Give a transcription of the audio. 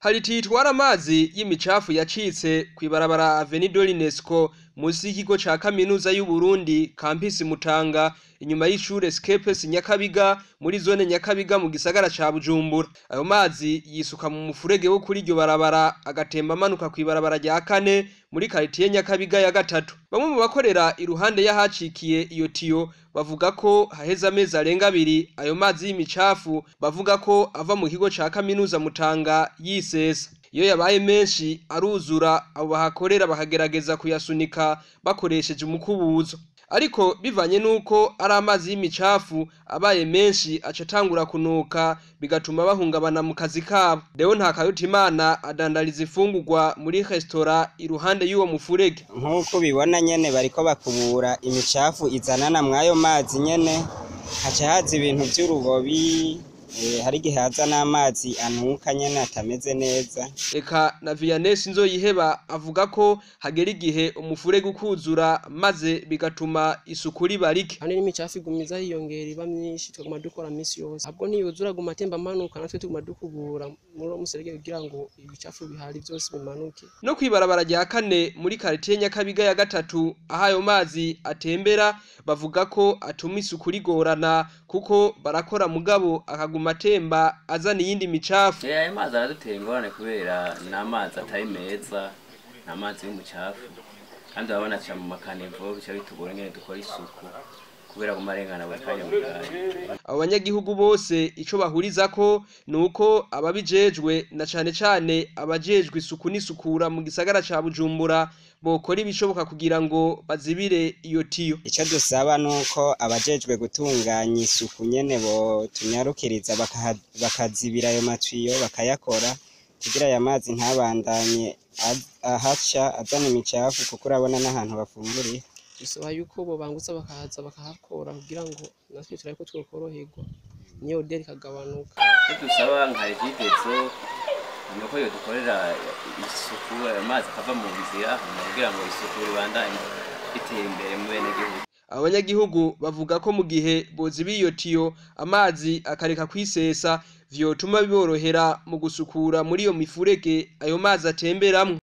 Hari titwara amazi y'imicafu yacitse kwibarabara Avenue de l'UNESCO musi y'ikigo ca kaminuza y'u Burundi campus Mutanga inyuma y'ishure Skepes Nyakabiga muri zone Nyakabiga mu gisagara ca Bujumbura. Ayo mazi yisuka mu mufurege wo kuri iryo barabara agatemba amanuka kwibarabara rya kane muri quartier Nyakabiga ya gatatu. Bamwe mu bakorera iruhande y'ahacikiye iyo tiyo bavuga ko haheze amezi arenga 2 ayo mazi y'imicafu bavuga ko ava mu kigo ca kaminuza Mutanga yisesa. Iyo yabaye menshi aruzura abo bahakorera bakagerageza kuyasunika bakoresheje umukubuzo. Ariko bivanye nuko ari amazi y'imicafu abaye menshi acatangura kunuka bigatuma bahungabana mu kazi kabo. Deo Ntakarutimana adandariza ifungurwa muri restaurant iruhande y'uwo mufurege. Nkuko bibona nyene bariko bakubura imicafu izanana mwayo mazi nyene haca haza ibintu vy'urubobi hari igihe haza n'amazi anuka nyene atameze neza. Eka na Vianney Sinzoyiheba avuga ko hagera igihe umufurege ukuzura maze bigatuma isuku ribarike. Hano n'imicafu igumiza yiyongera iba myinshi tuguma dukora misi yose. Abwo niyuzura guma temba amanuka natwe tuguma dukubura muri muserege kugira ngo ibicafu bihari byose bimanuke. No kwibarabara rya kane muri quartier Nyakabiga ya gatatu ahayo mazi atembera bavuga ko atuma isuku rigorana kuko barakora mugabo akaguma temba azana iyindi micafu. Ayo mazi aradutera ingorane kubera n'amazi atari meza n'amazi y'umucafu kandi babona cha mu makanevo bica bitugora ngene dukora isuku kubera kumarengana bakanya mugaye. Abanyagihugu bose ico bahuriza ko nuko ababijejwe na cane cane abajejwe isuku n'isukura mu gisagara ca Bujumbura bokora ibishoboka kugira ngo bazibire iyo tiyo. Ico dusaba nuko abajejwe gutunganya isuku nyene bo tunyarukiriza bakazibira ayo matwiyo bakayakora kugira aya mazi ntabandanye ahaca azana imicafu kuko urabona n'ahantu bafunguriye. Dusaba yuko bo bangutsa bakahaza bakahakora kugira ngo natwe turako twokoroherwa niyo oderi kagabanuka. Dusaba nka Egidezo nuko yo dukorera isuku amazi akava mu nzira kugira ngo isuku ribandanye itera imbere mu bene gihugu. Abanyagihugu bavuga ko mu gihe bozibiye iyo tiyo amazi akareka kwisesa vyotuma biborohera mu gusukura muri iyo mifurege ayo mazi atemberamwo.